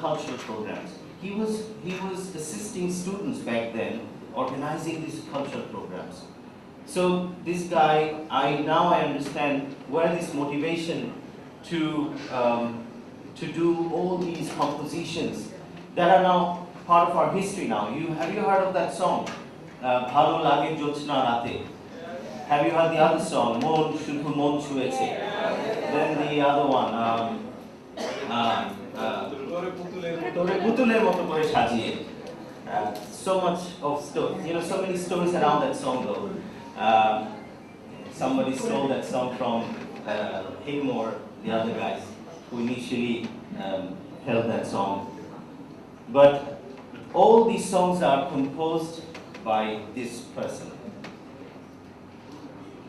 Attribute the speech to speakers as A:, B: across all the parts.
A: cultural programs. He was assisting students back then, organizing these cultural programs. So this guy, now I understand where this motivation to do all these compositions that are now part of our history now. Have you heard of that song? Bhalo lage jyotsna rate. Have you heard the other song? Mon shudhu mon chueche. Then the other one. Tore putuler moto kore sajiye. So much of story, so many stories around that song though. Somebody stole that song from him or the other guys who initially held that song. But all these songs are composed by this person.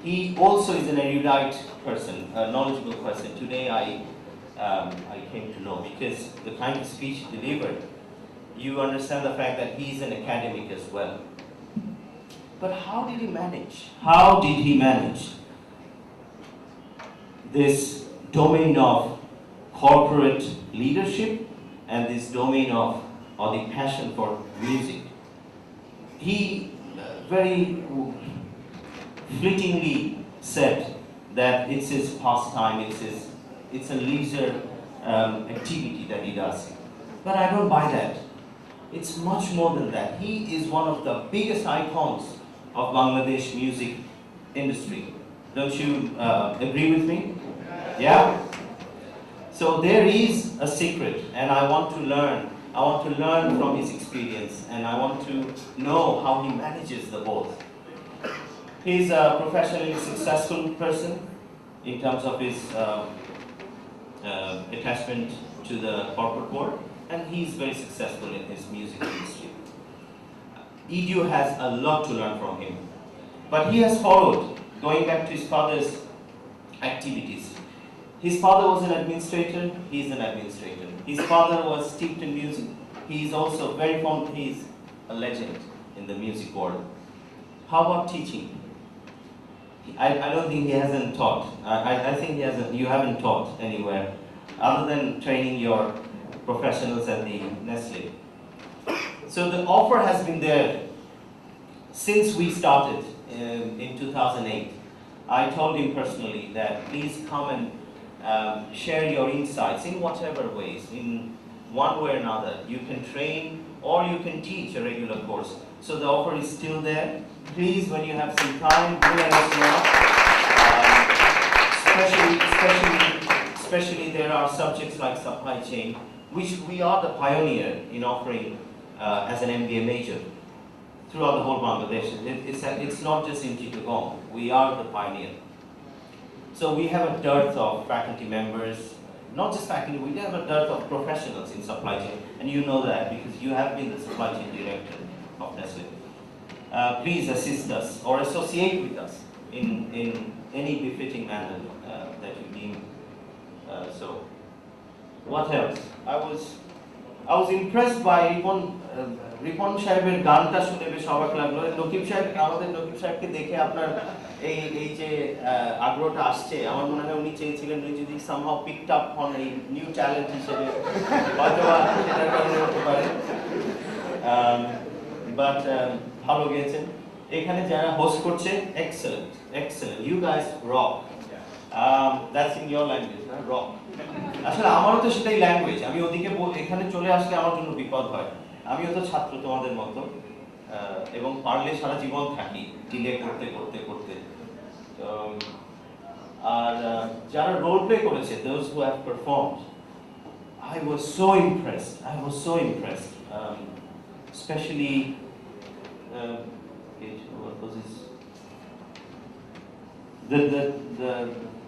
A: He also is an erudite person, a knowledgeable person. Today I came to know, because the kind of speech he delivered, you understand the fact that he's an academic as well. But how did he manage? How did he manage this domain of corporate leadership and this domain of or the passion for music? He very fleetingly said that it's his pastime, it's a leisure activity that he does. But I don't buy that. It's much more than that. He is one of the biggest icons of Bangladesh music industry. Don't you agree with me? Yeah? So there is a secret, and I want to learn. I want to learn from his experience, and I want to know how he manages the both. He's a professionally successful person in terms of his attachment to the corporate world, and he's very successful in his music industry. EDU has a lot to learn from him, but he has followed, going back to his father's activities. His father was an administrator, he's an administrator. His father was steeped in music. He's also very fond, he's a legend in the music world. How about teaching? I don't think he hasn't taught. I think you haven't taught anywhere, other than training your professionals at the Nestle. So the offer has been there since we started in 2008. I told him personally that please come and share your insights in whatever ways, in one way or another. You can train or you can teach a regular course. So the offer is still there. Please, when you have some time, do let us know. Especially there are subjects like supply chain, which we are the pioneer in offering as an MBA major throughout the whole Bangladesh. It's not just in Chittagong. We are the pioneer. So we have a dearth of faculty members, not just faculty, we have a dearth of professionals in supply chain. And you know that because you have been the supply chain director of Nestle. Please assist us or associate with us in any befitting manner that you deem so. What else? I was impressed by Ripon সাহেবের গানটা শুনে বেশ অবাক লাগলো। নকিব সাহেব, আমাদের নকিব সাহেবকে দেখে আপনার এই যে আগ্রহটা আসছে, আমার মনে হয় উনি চেয়েছিলেন উনি যদি somehow picked up on এই নিউ ট্যালেন্ট হিসেবে, হয়তো সেটার কারণে হতে পারে। বাট ভালো গেয়েছেন। এখানে যারা হোস্ট করছে, excellent, you guys rock. That's in your language, না? রক। আসলে আমারও তো সেটাই ল্যাঙ্গুয়েজ। আমি ওদিকে এখানে চলে আসলে আমার জন্য বিপদ হয়। আমিও তো ছাত্র তোমাদের মতো, এবং পারলে সারা জীবন থাকি ডিলে করতে করতে করতে। আর যারা রোল প্লে করেছে, those who have performed, I was so impressed. Especially what was his?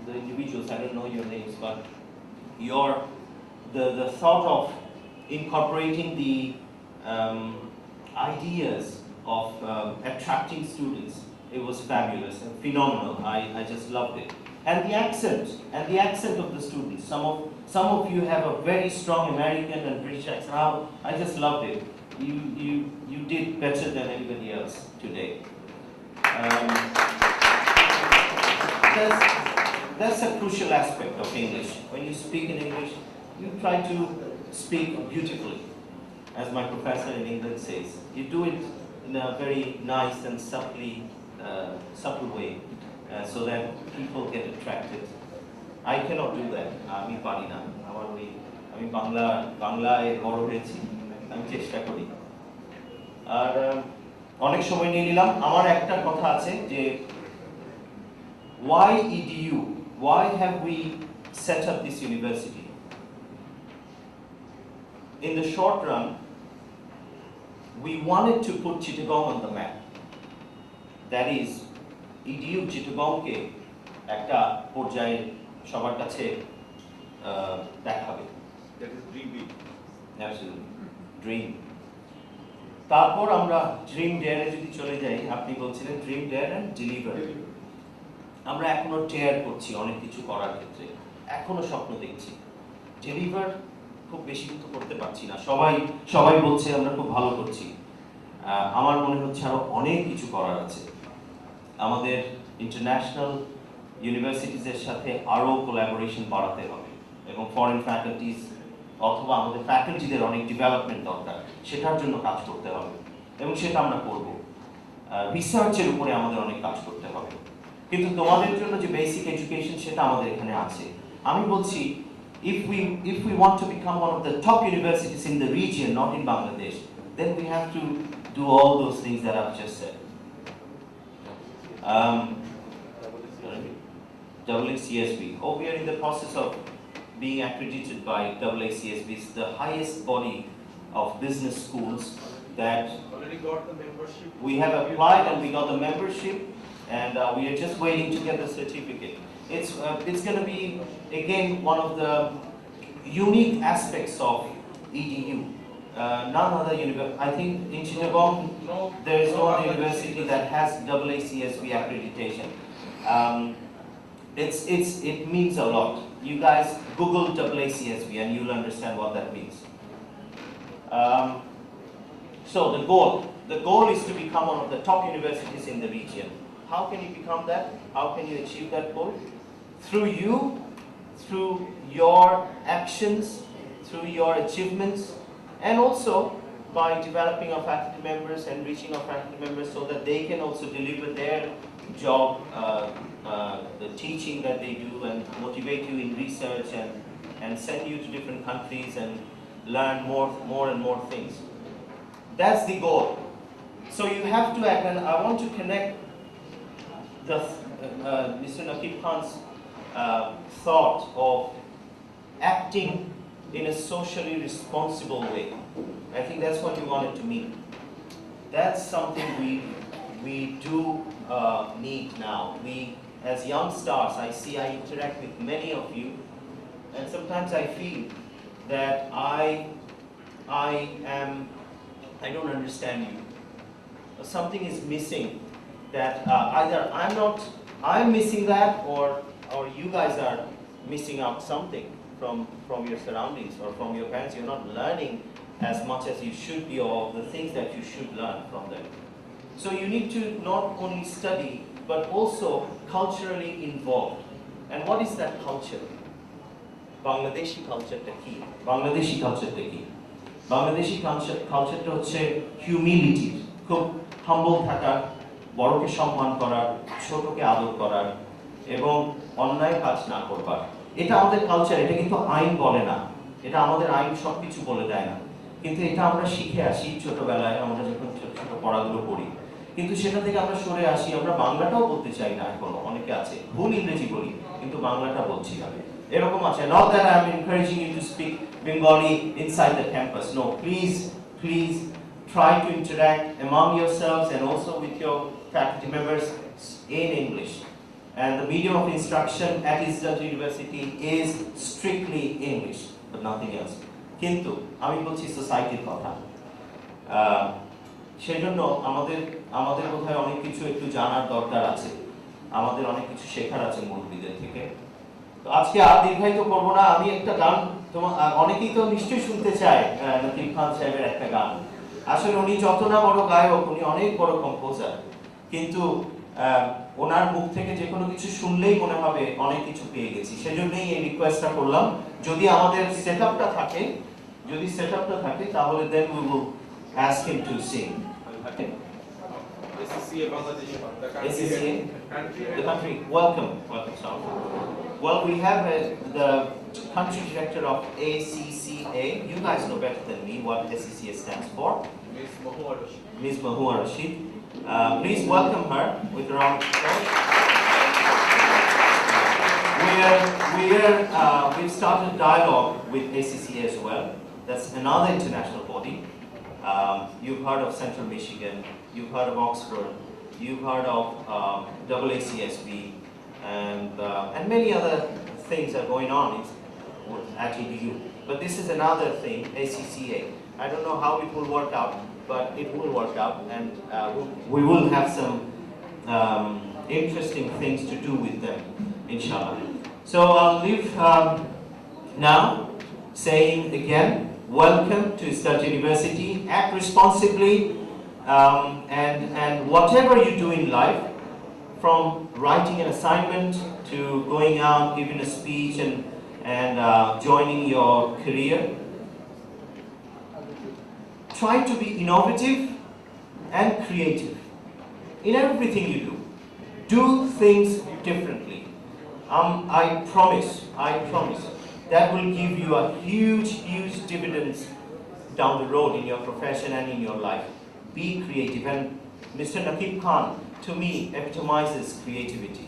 A: The individuals, I don't know your names, but the thought of incorporating the ideas of attracting students, it was fabulous and phenomenal. I just loved it. And the accent of the students. Some of you have a very strong American and British accent. I just loved it. You did better than anybody else today. That's a crucial aspect of English. When you speak in English, you try to speak beautifully. As my professor in England says, you do it in a very nice and subtle way, so that people get attracted. I cannot do that. আমি পারি না। আমার ওই আমি বাংলায় বড় হয়েছি, আমি চেষ্টা করি। আর অনেক সময় নিয়ে নিলাম। আমার একটা কথা আছে যে why EDU? Why have we set up this university? In the short run, we wanted to put Chittagong on the map. That is, EDU চিটাগংকে একটা পর্যায়ে সবার কাছে দেখাবে।
B: That is dream big.
A: Absolutely, dream. তারপর আমরা ড্রিম ডেয়ারে যদি চলে যাই, আপনি বলছিলেন ড্রিম ডেয়ার এন্ড ডেলিভার। আমরা এখনো ডেয়ার করছি অনেক কিছু করার ক্ষেত্রে, এখনো স্বপ্ন দেখছি। ডেলিভার খুব বেশি কিছু করতে পারছি না। সবাই বলছে আমরা খুব ভালো করছি। আমার মনে হচ্ছে আরো অনেক কিছু করার আছে। আমাদের ইন্টারন্যাশনাল ইউনিভার্সিটিজের সাথে আরো কোলাবোরেশন বাড়াতে হবে এবং ফরেন ফ্যাকাল্টিজ অথবা আমাদের ফ্যাকাল্টিদের অনেক ডেভেলপমেন্ট দরকার, সেটার জন্য কাজ করতে হবে এবং সেটা আমরা করব। রিসার্চের উপরে আমাদের অনেক কাজ করতে হবে, কিন্তু তোমাদের জন্য যে বেসিক এডুকেশন সেটা আমাদের এখানে আছে। আমি বলছি if we want to become one of the top universities in the region, not in Bangladesh, then we have to do all those things that I've just said. AACSB. Oh, we are in the process of being accredited by AACSB. It's the highest body of business schools that
B: Already got the membership.
A: we have applied and we got the membership, and we are just waiting to get the certificate. It's going to be again one of the unique aspects of EDU. None other university. I think in Chittagong there is no other university that has AACSB accreditation. It means a lot. You guys Google AACSB and you'll understand what that means. So the goal is to become one of the top universities in the region. How can you become that? How can you achieve that goal? Through you, through your actions, through your achievements, and also by developing our faculty members and reaching our faculty members so that they can also deliver their job, the teaching that they do, and motivate you in research and send you to different countries and learn more and more things. That's the goal. So you have to act, and I want to connect the Mr. Nakib Khan's thought of acting in a socially responsible way. I think that's what we wanted to mean. That's something we do need now. We, as young stars, I interact with many of you, and sometimes I feel that I don't understand you. Something is missing. That either I'm missing that, or you guys are missing out something from your surroundings or from your parents. You're not learning as much as you should be, or the things that you should learn from them. So you need to not only study but also culturally involved. And what is that culture? Bangladeshi culture ta ki? Bangladeshi culture ta ki? Bangladeshi culture ta hocche humility, খুব humble থাকা, বড়কে সম্মান করা, ছোটকে আদর করা এবং অন্যায় কাজ না করবার। এটা আমাদের কালচার, এটা কিন্তু আইন বলে না, এটা আমাদের আইন সবকিছু বলে দেয় না, কিন্তু এটা আমরা শিখে আসি ছোটবেলায়, আমরা যখন ছোট ছোট পড়াগুলো পড়ি, কিন্তু সেটা থেকে আমরা সরে আসি। আমরা বাংলাটাও বলতে চাই না, এখন অনেকে আছে ভুল ইংরেজি বলি কিন্তু বাংলাটা বলছি না, এরকম আছে। Not that I am encouraging you to speak Bengali inside the campus. No, please try to interact among yourselves and also with your faculty members in English. And the medium of instruction at Izzat University is strictly English, but nothing else. কিন্তু আমি বলছি সোসাইটির কথা, সেই জন্য আমাদের কোথায় অনেক কিছু একটু জানার দরকার আছে, আমাদের অনেক কিছু শেখার আছে মুরব্বীদের থেকে। তো আজকে আর দীর্ঘায়িত করবো না, আমি একটা গান অনেকেই তো নিশ্চয়ই শুনতে চায় নকিব খান সাহেবের একটা গান। আসলে উনি যত না বড় গায়ক, উনি অনেক বড় কম্পোজার, কিন্তু ওনার মুখ থেকে যে কোনো কিছু শুনলেই মনে হবে অনেক কিছু পেয়ে গেছি। সেজন্যই এই রিকোয়েস্টটা করলাম, যদি আমাদের সেটআপটা থাকে, যদি সেটআপটা থাকে তাহলে then we will ask him to sing.
B: SCCA Bangladesh, the country.
A: SCCA?
B: Country.
A: The country, welcome, sir. Well, we have the country director of ACCA. You guys know better than me what ACCA stands for.
B: Ms. Mahua Rashid.
A: Ms. Mahua Rashid. Please welcome her with a round of applause. We've started dialogue with ACCA as well. That's another international body. You've heard of Central Michigan, you've heard of Oxford, you've heard of AACSB, and many other things are going on at EDU. But this is another thing, ACCA. I don't know how it will work out, but it will work out, and we will have some interesting things to do with them, inshallah. So I'll leave now saying again, welcome to Sturge University. Act responsibly, and whatever you do in life, from writing an assignment to going out, giving a speech, and joining your career, try to be innovative and creative in everything you do. Do things differently. I promise, that will give you a huge dividends down the road in your profession and in your life. Be creative, and Mr. Naqib Khan, to me, epitomizes creativity.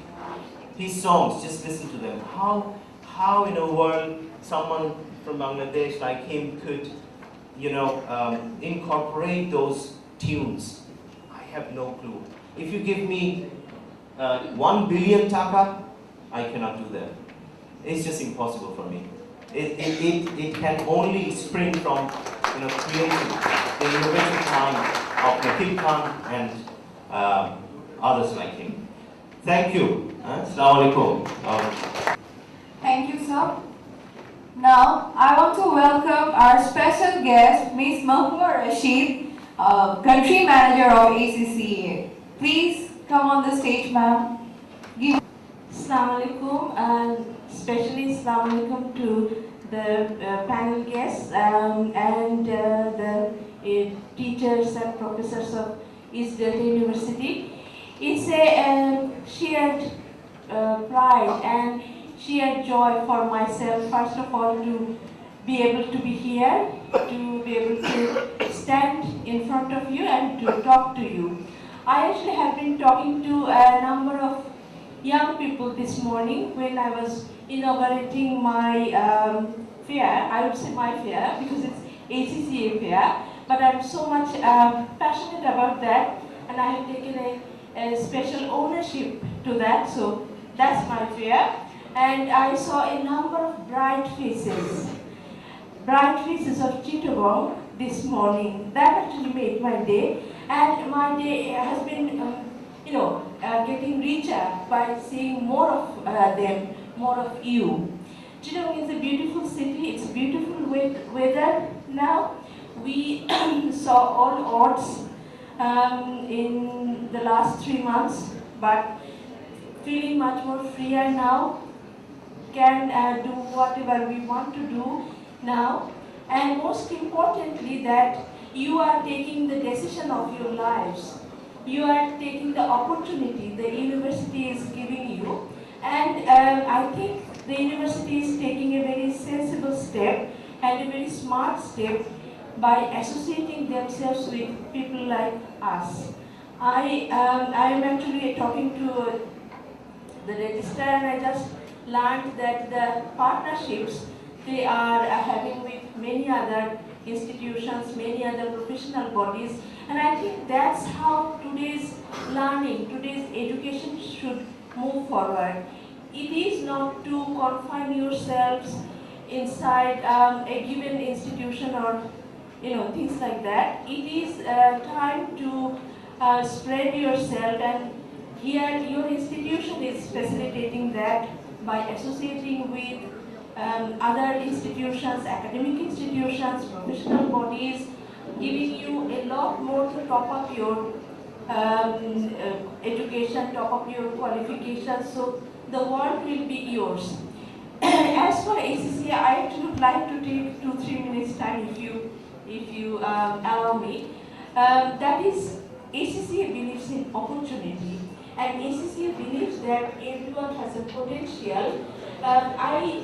A: His songs, just listen to them. How in a world someone from Bangladesh like him could, incorporate those tunes? I have no clue. If you give me 1 billion taka, I cannot do that. It's just impossible for me. It can only spring from creativity, the innovative mind of Naqib Khan and others like him. Thank you. Assalamu alaikum.
C: Thank you, sir. Now, I want to welcome our special guest, Ms. Mahua Rashid, Country Manager of ACCA. Please come on the stage, ma'am.
D: Assalamu alaikum, and especially assalamu alaikum to the panel guests and the teachers and professors of East Delta University. It's a shared pride and sheer joy for myself, first of all, to be able to be here, to be able to stand in front of you and to talk to you. I actually have been talking to a number of young people this morning when I was inaugurating my fair. I would say my fair because it's ACCA fair, but I'm so much passionate about that, and I have taken a special ownership to that, so that's my fair. And I saw a number of bright faces of Chittagong this morning. That actually made my day, and my day has been getting richer by seeing more of them, more of you. Chittagong is a beautiful city, it's beautiful weather now. We saw all odds in the last 3 months, but feeling much more freer now, can do whatever we want to do now, and most importantly that you are taking the decision of your lives. You are taking the opportunity the university is giving you, and I think the university is taking a very sensible step and a very smart step by associating themselves with people like us. I am actually talking to the registrar, and I just learned that the partnerships they are having with many other institutions, many other professional bodies, and I think that's how today's learning, today's education should move forward. It is not to confine yourselves inside a given institution or things like that. It is time to spread yourself, and here your institution is facilitating that by associating with other institutions, academic institutions, professional bodies, giving you a lot more to top up your education, top up your qualifications, so the world will be yours. as for ACC, I would like to take 2-3 minutes time if you allow me. That is, ACC believes in opportunity, and ACC believes that everyone has a potential. I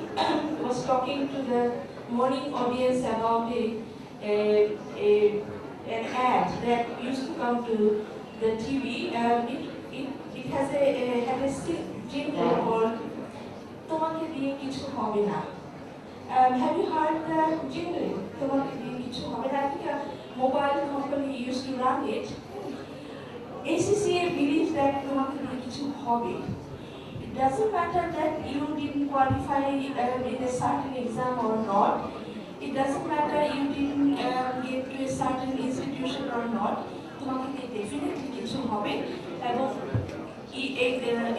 D: was talking to the morning audience about an ad that used to come to the TV. It has had a jingle called "Tomake diye kichu hobe na." Have you heard the jingle? Tomake diye kichu hobe na. I think a mobile company used to run it. ACCA believes that tomake diye kichu hobe. It doesn't matter that you didn't qualify in a certain exam or not. It doesn't matter you didn't get to a certain institution or not. তোমাকে definitely কিছু হবে এবং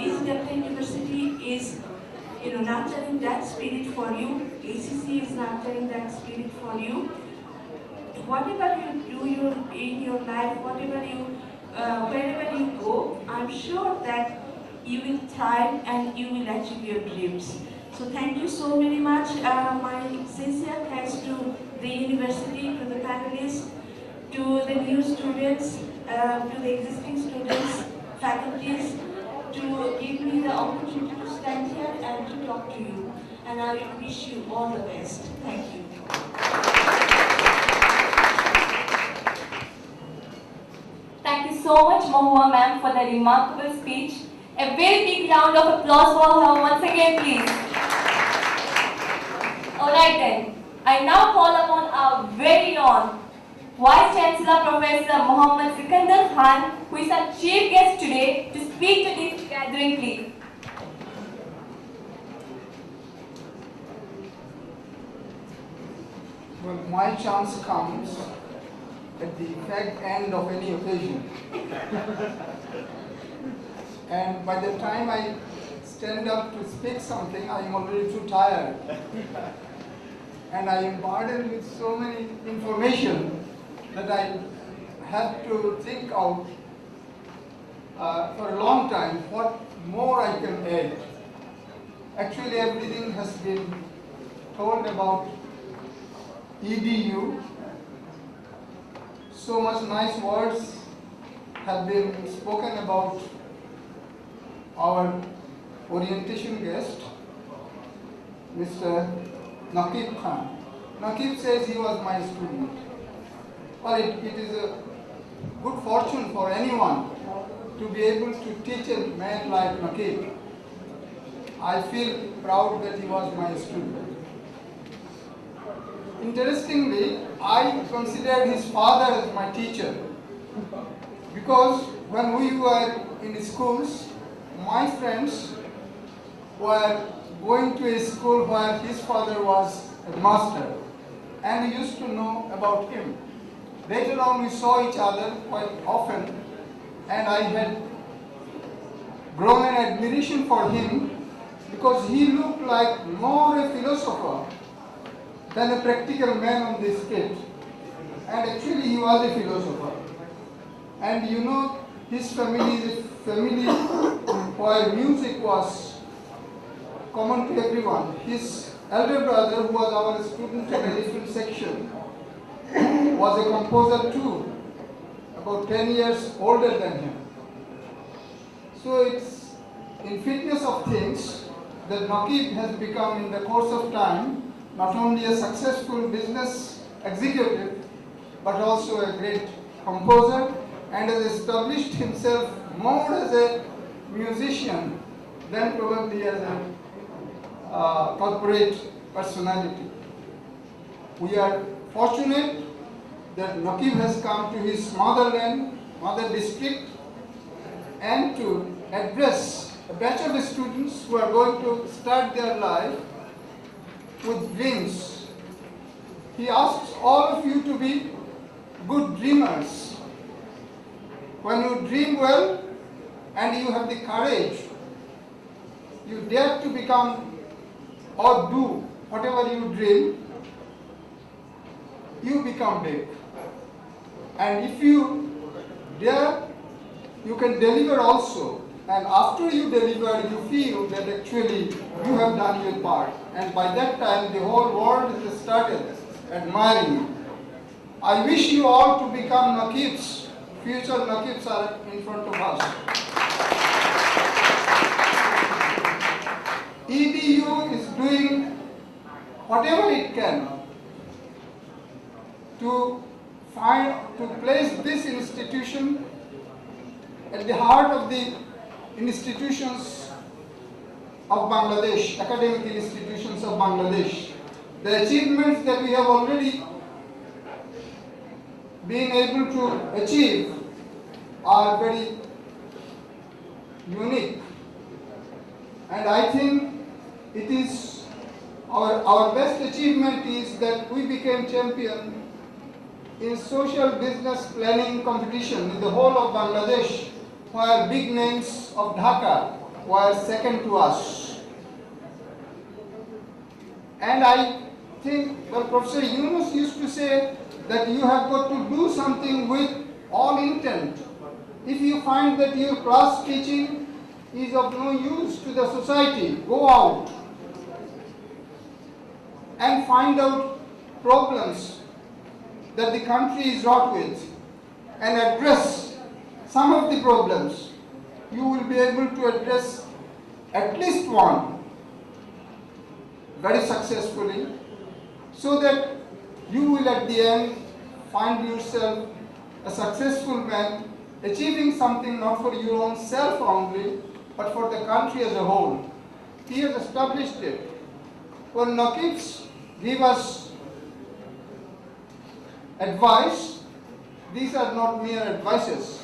D: East Delta University is nurturing that spirit for you. ACC is nurturing that spirit for you. Whatever you do in your life, wherever you go, I'm sure that you will thrive and you will achieve your dreams. So thank you so very much. My sincere thanks to the university, to the panelists, to the new students, to the existing students, faculties, to give me the opportunity to stand here and to talk to you. And I wish you all the best. Thank you.
C: Thank you so much, Mahua ma'am, for the remarkable speech. A very big round of applause for her once again, please. Alright then, I now call upon our very own Vice Chancellor Professor Muhammad Sikandar Khan, who is our chief guest today, to speak to this gathering, please.
E: Well, my chance comes at the exact end of any occasion. And by the time I stand up to speak something, I am already too tired. And I am burdened with so many information that I have to think out for a long time what more I can add. Actually, everything has been told about EDU. So much nice words have been spoken about our orientation guest, Mr. Naqib Khan. Naqib says he was my student. Well, it is a good fortune for anyone to be able to teach a man like Naqib. I feel proud that he was my student. Interestingly, I considered his father as my teacher because when we were in schools, my friends were going to a school where his father was a master, and we used to know about him. Later on, we saw each other quite often, and I had grown an admiration for him because he looked like more a philosopher than a practical man on the street. And actually, he was a philosopher. And you know, his family is a family where music was common to everyone. His elder brother, who was our student in a different section, was a composer too, about 10 years older than him. So it's in fitness of things that Naqib has become in the course of time not only a successful business executive but also a great composer, and has established himself more as a musician than probably as a corporate personality. We are fortunate that Naqib has come to his motherland, mother district, and to address a batch of students who are going to start their life with dreams. He asks all of you to be good dreamers. When you dream well and you have the courage, you dare to become or do whatever you dream, you become big. And if you dare, you can deliver also. And after you deliver, you feel that actually you have done your part and by that time the whole world has started admiring you. I wish you all to become Naqibs. Future Naqibs are in front of us. EDU is doing whatever it can to place this institution at the heart of the institutions of Bangladesh, academic institutions of Bangladesh. The achievements that we have already been able to achieve are very unique, and I think it is our best achievement is that we became champion in social business planning competition in the whole of Bangladesh, where big names of Dhaka were second to us. And I think, well, Professor Yunus used to say that you have got to do something with all intent. If you find that your class teaching is of no use to the society, go out and find out problems that the country is wrought with and address some of the problems. You will be able to address at least one very successfully, so that you will at the end find yourself a successful man, achieving something not for your own self only, but for the country as a whole. He has established it. When Naqibs give us advice, these are not mere advices.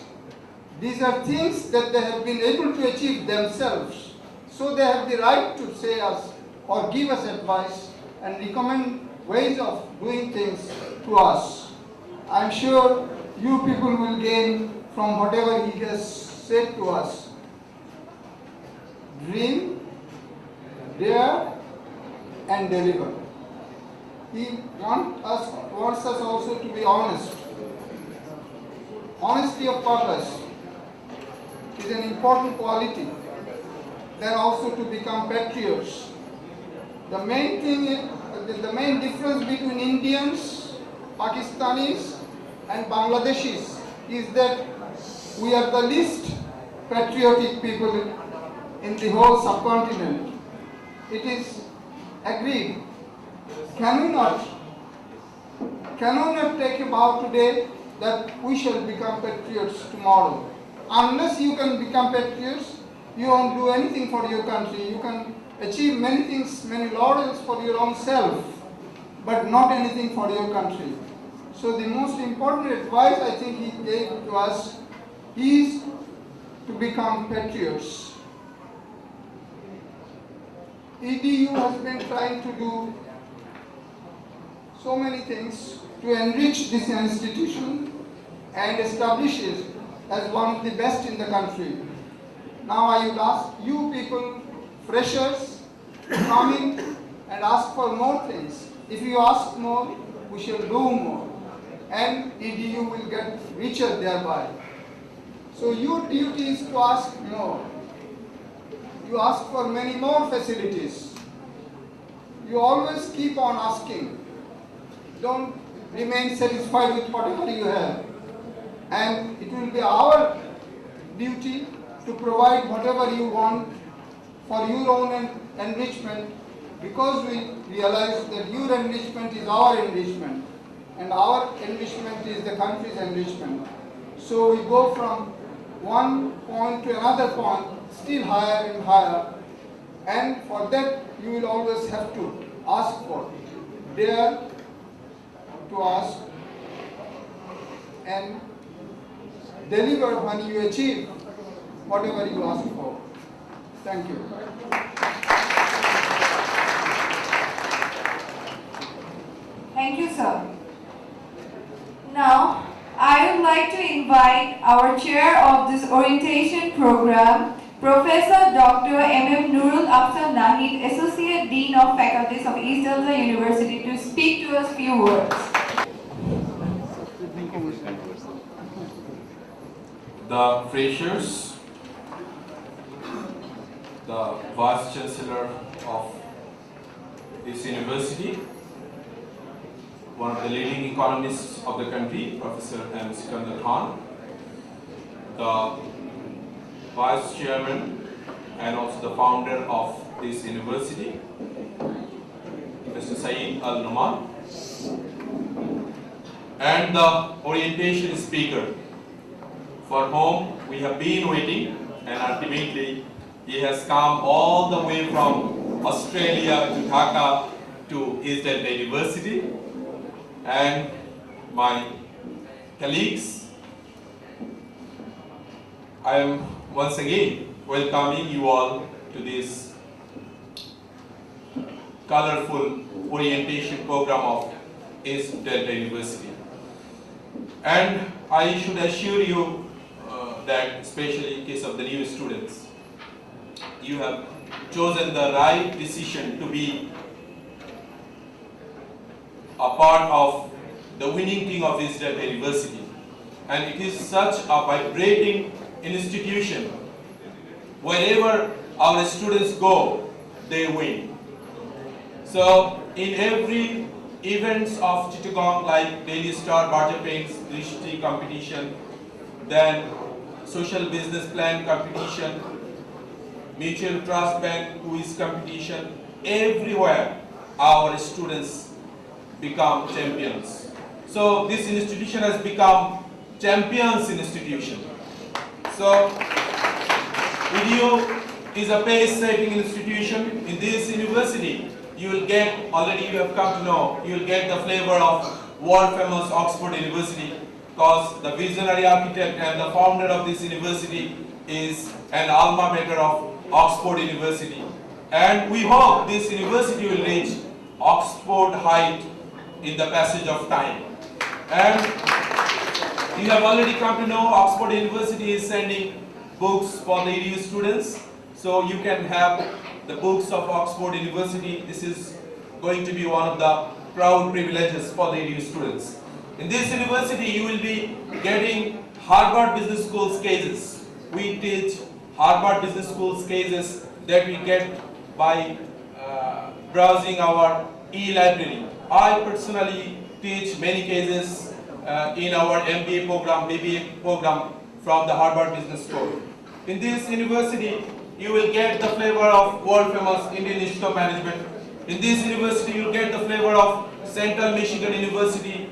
E: These are things that they have been able to achieve themselves. So they have the right to say us or give us advice and recommend ways of doing things to us. I'm sure you people will gain from whatever he has said to us. Dream, dare, and deliver. He wants us also to be honest. Honesty of purpose is an important quality. Then also to become patriots. The main thing is, the main difference between Indians, Pakistanis, and Bangladeshis is that we are the least patriotic people in the whole subcontinent. It is agreed. Can we not take a vow today that we shall become patriots tomorrow? Unless you can become patriots, you won't do anything for your country. You can achieve many things, many laurels for your own self, but not anything for your country. So the most important advice I think he gave to us is to become patriots. EDU has been trying to do so many things to enrich this institution and establish it as one of the best in the country. Now I would ask you people, freshers, to come in and ask for more things. If you ask more, we shall do more, and EDU will get richer thereby. So your duty is to ask more. You ask for many more facilities. You always keep on asking. Don't remain satisfied with whatever you have. And it will be our duty to provide whatever you want for your own enrichment, because we realize that your enrichment is our enrichment and our enrichment is the country's enrichment. So we go from one point to another point, still higher and higher, and for that you will always have to ask for, dare to ask, and deliver when you achieve whatever you ask for. Thank you.
C: Thank you, sir. Now, I would like to invite our chair of this orientation program, Professor Dr. M.M. Nurul Afzal Nahid, Associate Dean of Faculties of East Delta University, to speak to us few words.
F: The freshers, the Vice Chancellor of this university, one of the leading economists of the country, Professor M. Sikandar Khan, the Vice Chairman and also the founder of this university, Mr. Saeed Al-Numan, and the orientation speaker for whom we have been waiting, and ultimately he has come all the way from Australia to Dhaka to East Delta University. And my colleagues, I am once again welcoming you all to this colorful orientation program of East Delta University. And I should assure you that, especially in case of the new students, you have chosen the right decision to be a part of the winning team of East Delta University. And it is such a vibrating institution. Wherever our students go, they win. So in every events of Chittagong, like Daily Star, Barger Paints, Drishti competition, then social business plan competition, mutual trust bank quiz competition, everywhere our students become champions. So this institution has become champions institution. So EDU is a pace-setting institution. In this university, you will get, already you have come to know, you will get the flavor of world-famous Oxford University, because the visionary architect and the founder of this university is an alma mater of Oxford University. And we hope this university will reach Oxford height in the passage of time. And you have already come to know Oxford University is sending books for the EDU students. So you can have the books of Oxford University. This is going to be one of the proud privileges for the EDU students. In this university, you will be getting Harvard Business School's cases. We teach Harvard Business School's cases that we get by browsing our e-library. I personally teach many cases in our MBA program, BBA program from the Harvard Business School. In this university, you will get the flavor of world-famous Indian Institute of Management. In this university, you will get the flavor of Central Michigan University,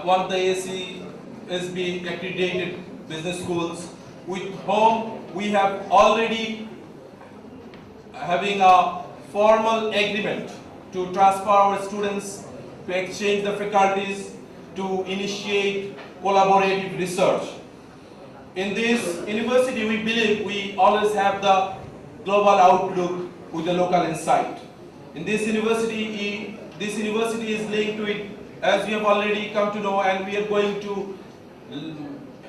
F: one of the ACSB accredited business schools, with whom we have already having a formal agreement to transfer our students, to exchange the faculties, to initiate collaborative research. In this university, we believe we always have the global outlook with the local insight. In this university is linked to it, as we have already come to know, and we are going to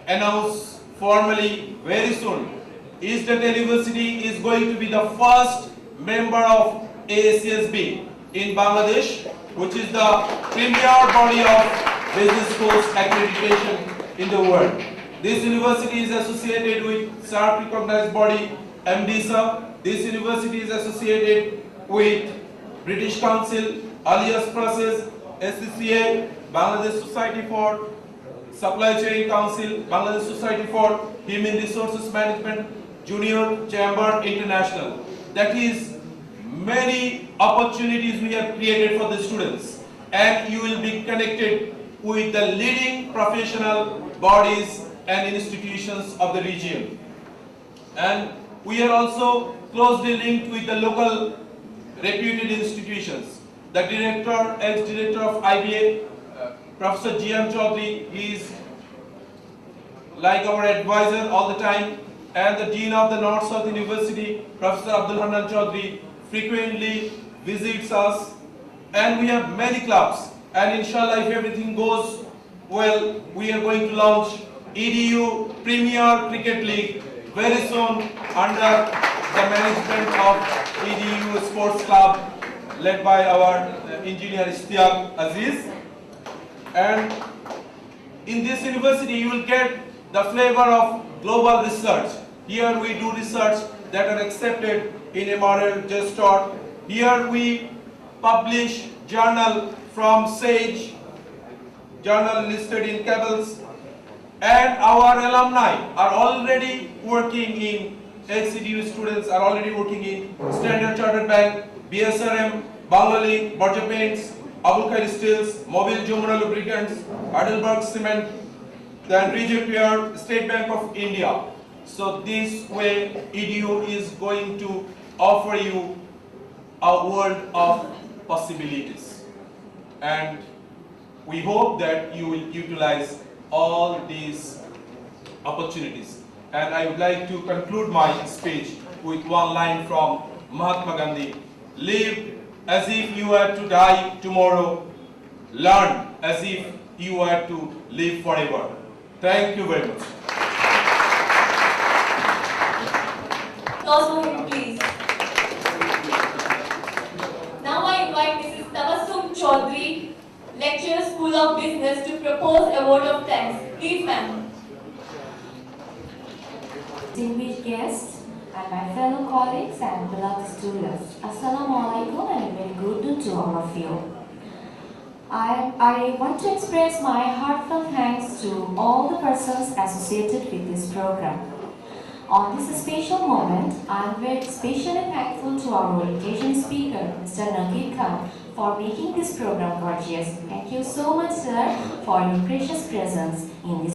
F: announce formally very soon. East Delta University is going to be the first member of AACSB in Bangladesh, which is the premier body of business schools accreditation in the world. This university is associated with self-recognized body MDSA. This university is associated with British Council, Alias Process, SCCA, Bangladesh Society for Supply Chain Council, Bangladesh Society for Human Resources Management, Junior Chamber International. That is, many opportunities we have created for the students, and you will be connected with the leading professional bodies and institutions of the region. And we are also closely linked with the local reputed institutions. The director, ex-director of IBA, Professor G.M. Chaudhary, he is like our advisor all the time, and the Dean of the North-South University, Professor Abdul Hanan Chaudhary, frequently visits us, and we have many clubs, and inshallah, if everything goes well, we are going to launch EDU Premier Cricket League very soon under the management of EDU Sports Club led by our engineer Ishtiaq Aziz. And in this university you will get the flavor of global research. Here we do research that are accepted in MRL, JSTOR. Here we published journal from Sage, journal listed in Cables, and our alumni are already working in HCDU students are already working in Standard Chartered Bank, BSRM, Banglalink, Berger Paints, Abul Khair Steels, Mobile Jumra Lubricants, Heidelberg Cement, then Regipier, State Bank of India. So this way EDU is going to offer you a world of possibilities. And we hope that you will utilize all these opportunities. And I would like to conclude my speech with one line from Mahatma Gandhi. Live as if you were to die tomorrow. Learn as if you were to live forever. Thank you very much.
G: Applause for him, please. Now I invite Mrs. Tabassum Chaudhary, Lecturer, School of Business, to propose a vote of thanks. Please, ma'am.
H: Distinguished guests and my fellow colleagues and beloved students, Assalamu alaikum and a very good day to all of you. I want to express my heartfelt thanks to all the persons associated with this program. On this special moment, I am very especially thankful to our occasion speaker, Mr. Nakir Khan, for making this program gorgeous. Thank you so much, sir, for your precious presence in this